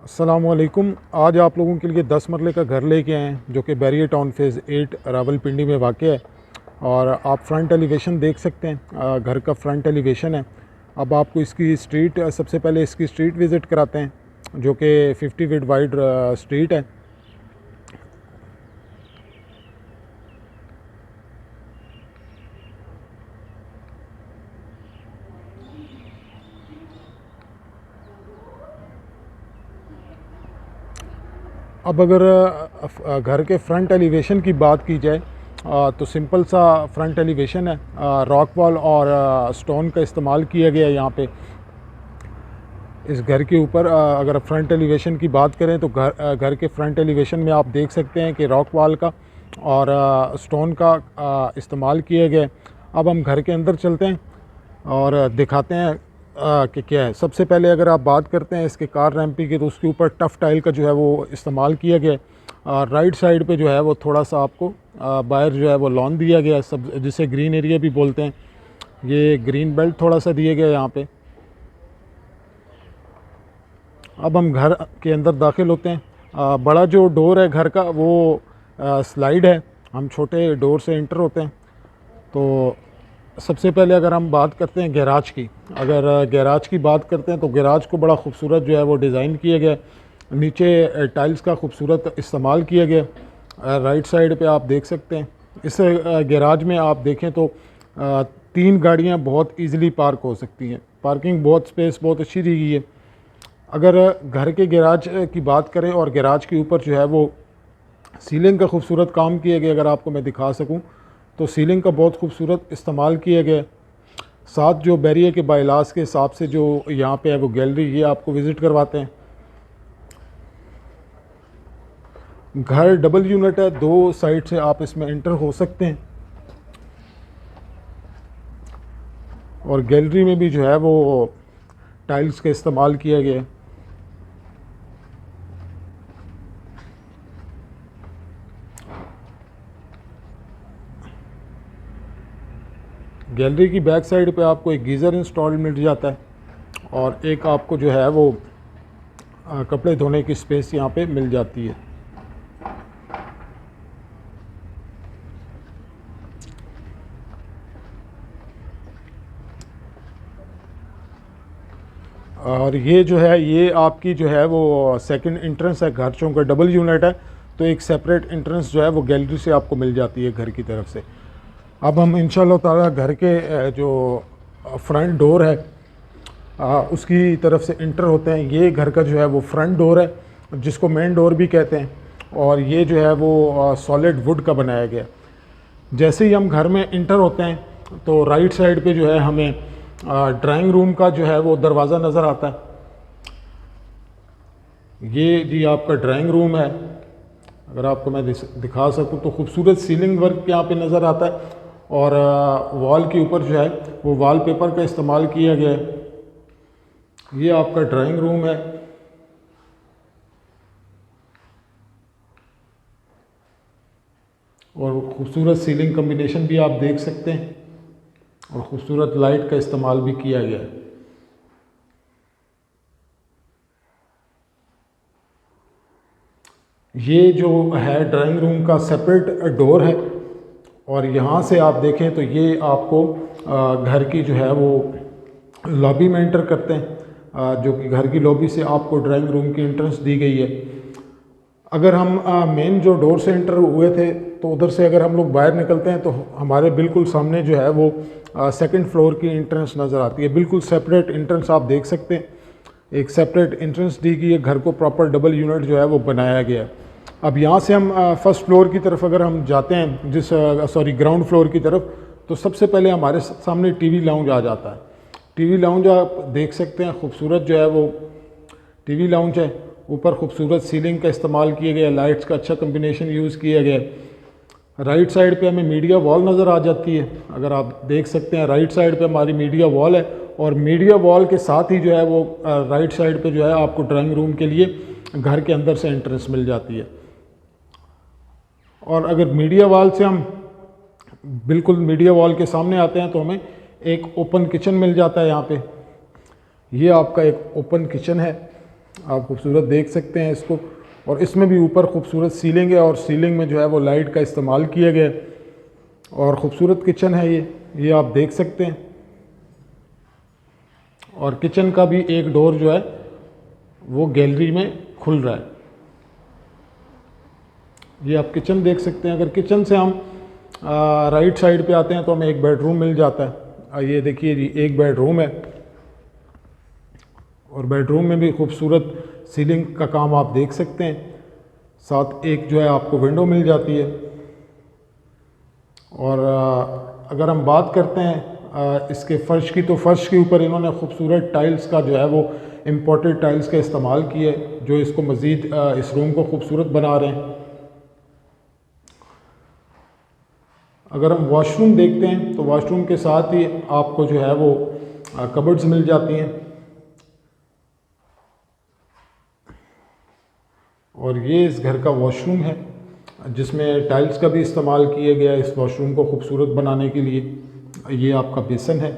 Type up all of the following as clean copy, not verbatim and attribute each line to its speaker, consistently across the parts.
Speaker 1: अस्सलामुअलैकुम। आज आप लोगों के लिए 10 मरले का घर लेके आए हैं जो कि बैरियर टाउन फेज़ 8 रावलपिंडी में वाक़ है। और आप फ्रंट एलिवेशन देख सकते हैं, घर का फ्रंट एलिवेशन है। अब आपको इसकी स्ट्रीट, सबसे पहले इसकी स्ट्रीट विज़िट कराते हैं जो कि 50 फीट वाइड स्ट्रीट है। अब अगर घर के फ्रंट एलिवेशन की बात की जाए तो सिंपल सा फ्रंट एलिवेशन है। रॉक वॉल और स्टोन का इस्तेमाल किया गया है यहाँ पे इस घर के ऊपर। अगर फ्रंट एलिवेशन की बात करें तो घर के फ्रंट एलिवेशन में आप देख सकते हैं कि रॉक वॉल का और स्टोन का इस्तेमाल किया गया है। अब हम घर के अंदर चलते हैं और दिखाते हैं कि क्या है। सबसे पहले अगर आप बात करते हैं इसके कार रैंपी की, तो उसके ऊपर टफ़ टाइल का जो है वो इस्तेमाल किया गया है। राइट साइड पे जो है वो थोड़ा सा आपको बाहर जो है वो लॉन दिया गया है, सब जिसे ग्रीन एरिया भी बोलते हैं। ये ग्रीन बेल्ट थोड़ा सा दिया गया है यहाँ पे। अब हम घर के अंदर दाखिल होते हैं। बड़ा जो डोर है घर का वो स्लाइड है, हम छोटे डोर से इंटर होते हैं। तो सबसे पहले अगर हम बात करते हैं गैराज की, अगर गैराज की बात करते हैं तो गैराज को बड़ा खूबसूरत जो है वो डिज़ाइन किया गया। नीचे टाइल्स का खूबसूरत इस्तेमाल किया गया। राइट साइड पे आप देख सकते हैं। इस गैराज में आप देखें तो 3 गाड़ियां बहुत इजीली पार्क हो सकती हैं। पार्किंग बहुत स्पेस बहुत अच्छी दी गई है। अगर घर के गैराज की बात करें और गैराज के ऊपर जो है वो सीलिंग का खूबसूरत काम किया गया, अगर आपको मैं दिखा सकूं तो सीलिंग का बहुत खूबसूरत इस्तेमाल किया गया। साथ जो बैरियर के बाइलास के हिसाब से जो यहाँ पे है वो गैलरी, ये आपको विज़िट करवाते हैं। घर डबल यूनिट है, 2 साइड से आप इसमें एंटर हो सकते हैं। और गैलरी में भी जो है वो टाइल्स का इस्तेमाल किया गया है। गैलरी की बैक साइड पे आपको एक गीज़र इंस्टॉल मिल जाता है और एक आपको जो है वो कपड़े धोने की स्पेस यहाँ पे मिल जाती है। और ये जो है ये आपकी जो है वो सेकंड एंट्रेंस है। घर चूँकि डबल यूनिट है तो एक सेपरेट एंट्रेंस जो है वो गैलरी से आपको मिल जाती है घर की तरफ से। अब हम इंशाल्लाह ताला घर के जो फ्रंट डोर है उसकी तरफ से इंटर होते हैं। ये घर का जो है वो फ्रंट डोर है जिसको मेन डोर भी कहते हैं। और ये जो है वो सॉलिड वुड का बनाया गया। जैसे ही हम घर में इंटर होते हैं तो राइट साइड पे जो है हमें ड्राइंग रूम का जो है वो दरवाज़ा नज़र आता है। ये जी आपका ड्राइंग रूम है। अगर आपको मैं दिखा सकूँ तो खूबसूरत सीलिंग वर्क यहाँ पे नज़र आता है। और वॉल के ऊपर जो है वो वॉलपेपर का इस्तेमाल किया गया है। ये आपका ड्राइंग रूम है। और खूबसूरत सीलिंग कम्बिनेशन भी आप देख सकते हैं और ख़ूबसूरत लाइट का इस्तेमाल भी किया गया है। ये जो है ड्राइंग रूम का सेपरेट डोर है। और यहाँ से आप देखें तो ये आपको घर की जो है वो लॉबी में एंटर करते हैं, जो कि घर की लॉबी से आपको ड्राइंग रूम की एंट्रेंस दी गई है। अगर हम मेन जो डोर से एंटर हुए थे तो उधर से अगर हम लोग बाहर निकलते हैं तो हमारे बिल्कुल सामने जो है वो सेकंड फ्लोर की एंट्रेंस नज़र आती है। बिल्कुल सेपरेट एंट्रेंस आप देख सकते हैं। एक सेपरेट एंट्रेंस दी गई है। घर को प्रॉपर डबल यूनिट जो है वो बनाया गया है। अब यहाँ से हम फर्स्ट फ्लोर की तरफ अगर हम जाते हैं, ग्राउंड फ्लोर की तरफ, तो सबसे पहले हमारे सामने टीवी लाउंज आ जाता है। टीवी लाउंज आप देख सकते हैं, खूबसूरत जो है वो टीवी लाउंज है। ऊपर खूबसूरत सीलिंग का इस्तेमाल किया गया, लाइट्स का अच्छा कम्बिनेशन यूज़ किया गया। राइट साइड पे हमें मीडिया वॉल नज़र आ जाती है। अगर आप देख सकते हैं राइट साइड पे हमारी मीडिया वॉल है। और मीडिया वॉल के साथ ही जो है वो राइट साइड पे जो है आपको ड्राइंग रूम के लिए घर के अंदर से एंट्रेंस मिल जाती है। और अगर मीडिया वॉल से हम बिल्कुल मीडिया वॉल के सामने आते हैं तो हमें एक ओपन किचन मिल जाता है। यहाँ पे ये आपका एक ओपन किचन है। आप खूबसूरत देख सकते हैं इसको। और इसमें भी ऊपर खूबसूरत सीलिंग है और सीलिंग में जो है वो लाइट का इस्तेमाल किया गया है और ख़ूबसूरत किचन है ये आप देख सकते हैं। और किचन का भी एक डोर जो है वो गैलरी में खुल रहा है। ये आप किचन देख सकते हैं। अगर किचन से हम राइट साइड पे आते हैं तो हमें एक बेडरूम मिल जाता है। ये देखिए जी, एक बेडरूम है और बेडरूम में भी खूबसूरत सीलिंग का काम आप देख सकते हैं। साथ एक जो है आपको विंडो मिल जाती है। और अगर हम बात करते हैं इसके फ़र्श की, तो फ़र्श के ऊपर इन्होंने खूबसूरत टाइल्स का जो है वो इम्पोर्टेड टाइल्स का इस्तेमाल किया है, जो इसको मज़ीद इस रूम को खूबसूरत बना रहे हैं। अगर हम वॉशरूम देखते हैं तो वॉशरूम के साथ ही आपको जो है वो कबर्ड्स मिल जाती हैं। और ये इस घर का वॉशरूम है जिसमें टाइल्स का भी इस्तेमाल किया गया है इस वॉशरूम को खूबसूरत बनाने के लिए। ये आपका बेसन है।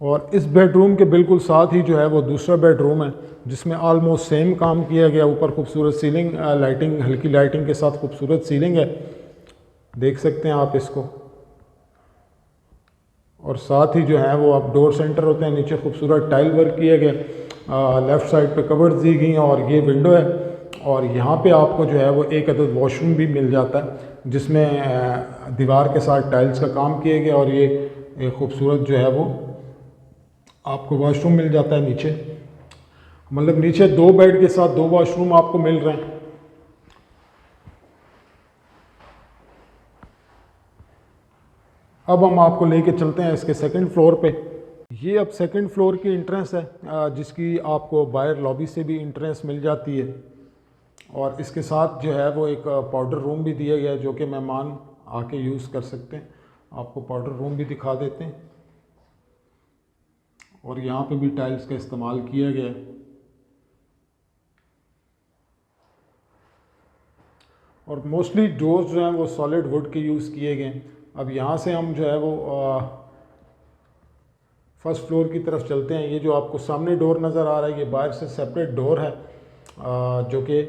Speaker 1: और इस बेडरूम के बिल्कुल साथ ही जो है वो दूसरा बेडरूम है जिसमें ऑलमोस्ट सेम काम किया गया। ऊपर खूबसूरत सीलिंग, लाइटिंग, हल्की लाइटिंग के साथ खूबसूरत सीलिंग है, देख सकते हैं आप इसको। और साथ ही जो है वो आप डोर सेंटर होते हैं, नीचे खूबसूरत टाइल वर्क किया गया। लेफ़्ट साइड पे कबर्ड्स दी गई हैं और ये विंडो है। और यहाँ पे आपको जो है वो एक अदद वॉशरूम भी मिल जाता है जिसमें दीवार के साथ टाइल्स का काम किया गया। और ये एक खूबसूरत जो है वो आपको वॉशरूम मिल जाता है नीचे। मतलब नीचे 2 बेड के साथ 2 वॉशरूम आपको मिल रहे हैं। अब हम आपको लेके चलते हैं इसके सेकंड फ्लोर पे। ये अब सेकंड फ्लोर की इंट्रेंस है जिसकी आपको बाहर लॉबी से भी इंट्रेंस मिल जाती है। और इसके साथ जो है वो एक पाउडर रूम भी दिया गया है जो कि मेहमान आके यूज़ कर सकते हैं। आपको पाउडर रूम भी दिखा देते हैं। और यहाँ पे भी टाइल्स का इस्तेमाल किया गया है। और मोस्टली डोर्स जो हैं वो सॉलिड वुड के यूज़ किए गए हैं। अब यहाँ से हम जो है वो फर्स्ट फ्लोर की तरफ चलते हैं। ये जो आपको सामने डोर नज़र आ रहा है ये बाहर से सेपरेट डोर है जो कि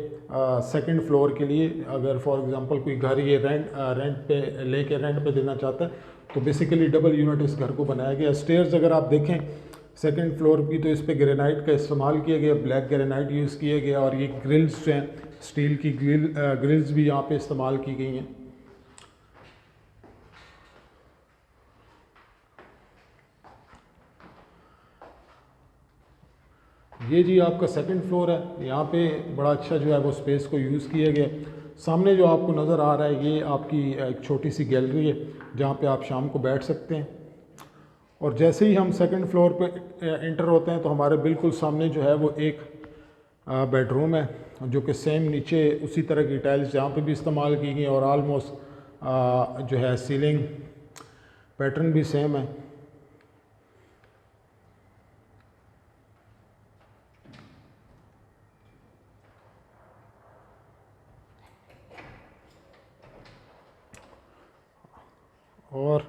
Speaker 1: सेकंड फ्लोर के लिए, अगर फॉर एग्जांपल कोई घर ये रेंट पे लेके रेंट पे देना चाहता है तो बेसिकली डबल यूनिट इस घर को बनाया गया। स्टेयर्स अगर आप देखें सेकंड फ्लोर की तो इस पे ग्रेनाइट का इस्तेमाल किया गया, ब्लैक ग्रेनाइट यूज़ किया गया। और ये ग्रिल्स जो हैं स्टील की ग्रिल्स भी यहाँ पे इस्तेमाल की गई हैं। ये जी आपका सेकंड फ्लोर है। यहाँ पे बड़ा अच्छा जो है वो स्पेस को यूज़ किया गया। सामने जो आपको नज़र आ रहा है ये आपकी एक छोटी सी गैलरी है जहाँ पे आप शाम को बैठ सकते हैं। और जैसे ही हम सेकंड फ्लोर पे एंटर होते हैं तो हमारे बिल्कुल सामने जो है वो एक बेडरूम है जो कि सेम नीचे उसी तरह की टाइल्स जहाँ पे भी इस्तेमाल की गई और आलमोस्ट जो है सीलिंग पैटर्न भी सेम है। और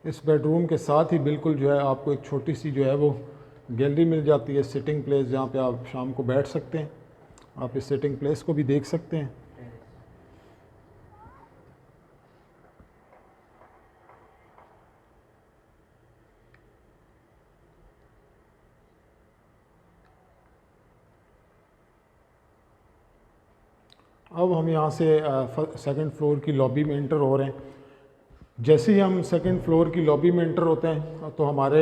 Speaker 1: इस बेडरूम के साथ ही बिल्कुल जो है आपको एक छोटी सी जो है वो गैलरी मिल जाती है, सिटिंग प्लेस, जहाँ पे आप शाम को बैठ सकते हैं। आप इस सिटिंग प्लेस को भी देख सकते हैं। अब हम यहाँ से सेकंड फ्लोर की लॉबी में इंटर हो रहे हैं। जैसे ही हम सेकंड फ्लोर की लॉबी में इंटर होते हैं तो हमारे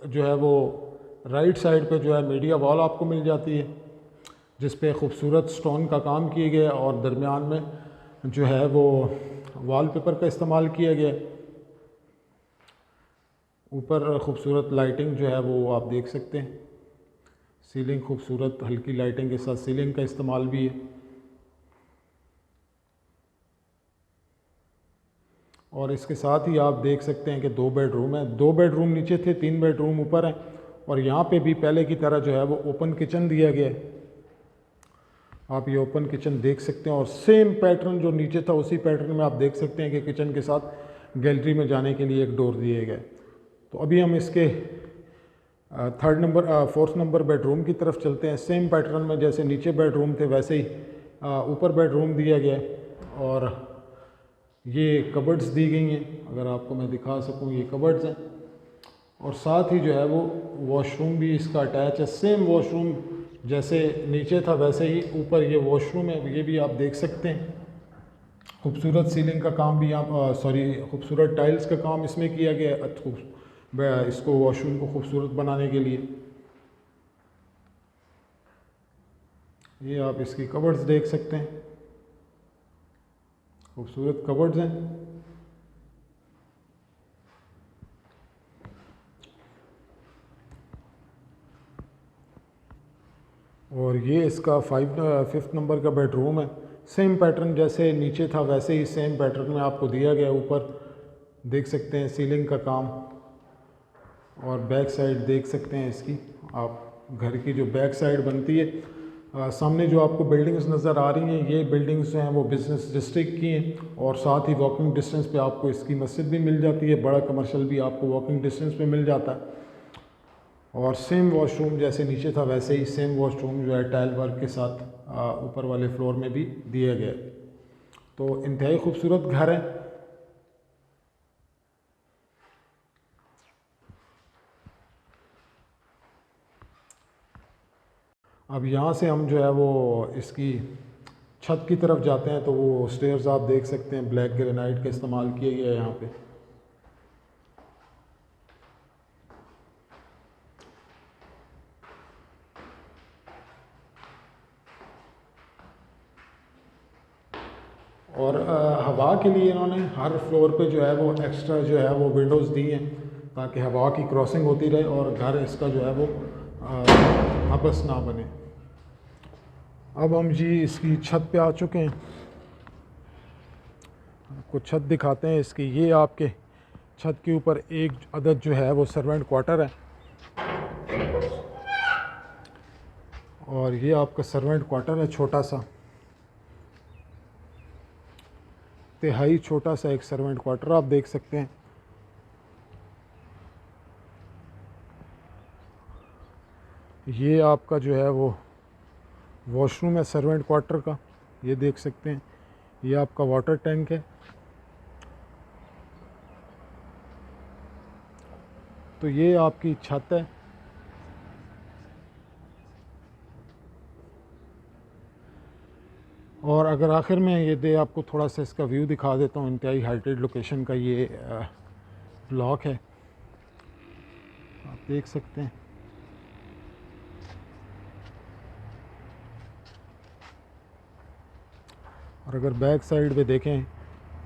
Speaker 1: जो है वो राइट साइड पे जो है मीडिया वॉल आपको मिल जाती है जिस पे खूबसूरत स्टोन का काम किया गया और दरमियान में जो है वो वॉलपेपर का इस्तेमाल किया गया। ऊपर खूबसूरत लाइटिंग जो है वो आप देख सकते हैं। सीलिंग खूबसूरत हल्की लाइटिंग के साथ सीलिंग का इस्तेमाल भी है। और इसके साथ ही आप देख सकते हैं कि 2 बेडरूम है। 2 बेडरूम नीचे थे, 3 बेडरूम ऊपर हैं। और यहाँ पे भी पहले की तरह जो है वो ओपन किचन दिया गया है। आप ये ओपन किचन देख सकते हैं और सेम पैटर्न जो नीचे था उसी पैटर्न में आप देख सकते हैं कि किचन के साथ गैलरी में जाने के लिए एक डोर दिए गए। तो अभी हम इसके फोर्थ नंबर बेडरूम की तरफ चलते हैं। सेम पैटर्न में जैसे नीचे बेडरूम थे वैसे ही ऊपर बेडरूम दिया गया है और ये कबर्ड्स दी गई हैं। अगर आपको मैं दिखा सकूं, ये कबर्ड्स हैं और साथ ही जो है वो वॉशरूम भी इसका अटैच है। सेम वॉशरूम जैसे नीचे था वैसे ही ऊपर ये वॉशरूम है, ये भी आप देख सकते हैं। खूबसूरत सीलिंग का काम भी खूबसूरत टाइल्स का काम इसमें किया गया है इसको वॉशरूम को खूबसूरत बनाने के लिए। ये आप इसकी कबर्ड्स देख सकते हैं, खूबसूरत कबर्ड्स हैं। और ये इसका फिफ्थ नंबर का बेडरूम है। सेम पैटर्न जैसे नीचे था वैसे ही सेम पैटर्न में आपको दिया गया। ऊपर देख सकते हैं सीलिंग का काम और बैक साइड देख सकते हैं इसकी। आप घर की जो बैक साइड बनती है, सामने जो आपको बिल्डिंग्स नज़र आ रही हैं, ये बिल्डिंग्स जो हैं वो बिज़नेस डिस्ट्रिक्ट की हैं और साथ ही वॉकिंग डिस्टेंस पे आपको इसकी मस्जिद भी मिल जाती है। बड़ा कमर्शियल भी आपको वॉकिंग डिस्टेंस पे मिल जाता है। और सेम वॉशरूम जैसे नीचे था वैसे ही सेम वॉशरूम जो है टाइल वर्क के साथ ऊपर वाले फ्लोर में भी दिया गया। तो इंतहाई खूबसूरत घर है। अब यहाँ से हम जो है वो इसकी छत की तरफ जाते हैं। तो वो स्टेयर्स आप देख सकते हैं, ब्लैक ग्रेनाइट का इस्तेमाल किया गया है यहाँ पे। और हवा के लिए इन्होंने हर फ्लोर पे जो है वो एक्स्ट्रा जो है वो विंडोज़ दी हैं ताकि हवा की क्रॉसिंग होती रहे और घर इसका जो है वो आपस ना बने। अब हम जी इसकी छत पे आ चुके हैं, आपको छत दिखाते हैं इसकी। ये आपके छत के ऊपर एक अदद जो है वो सर्वेंट क्वार्टर है और ये आपका सर्वेंट क्वार्टर है, छोटा सा, तिहाई छोटा सा एक सर्वेंट क्वार्टर आप देख सकते हैं। ये आपका जो है वो वॉशरूम है सर्वेंट क्वार्टर का, ये देख सकते हैं। ये आपका वाटर टैंक है। तो ये आपकी छत है। और अगर आखिर में ये दे आपको थोड़ा सा इसका व्यू दिखा देता हूँ। इंतहाई हाइटेड लोकेशन का ये ब्लॉक है, आप देख सकते हैं। और अगर बैक साइड पे देखें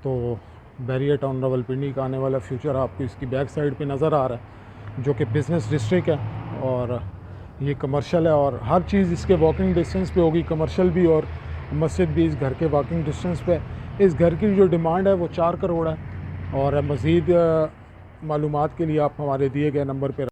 Speaker 1: तो बैरियर टाउन रावलपिंडी का आने वाला फ्यूचर आपको इसकी बैक साइड पे नज़र आ रहा है, जो कि बिज़नेस डिस्ट्रिक्ट है और ये कमर्शियल है और हर चीज़ इसके वॉकिंग डिस्टेंस पे होगी, कमर्शियल भी और मस्जिद भी इस घर के वॉकिंग डिस्टेंस पे। इस घर की जो डिमांड है वो 4 करोड़ है। और मज़ीद मालूमात के लिए आप हमारे दिए गए नंबर पर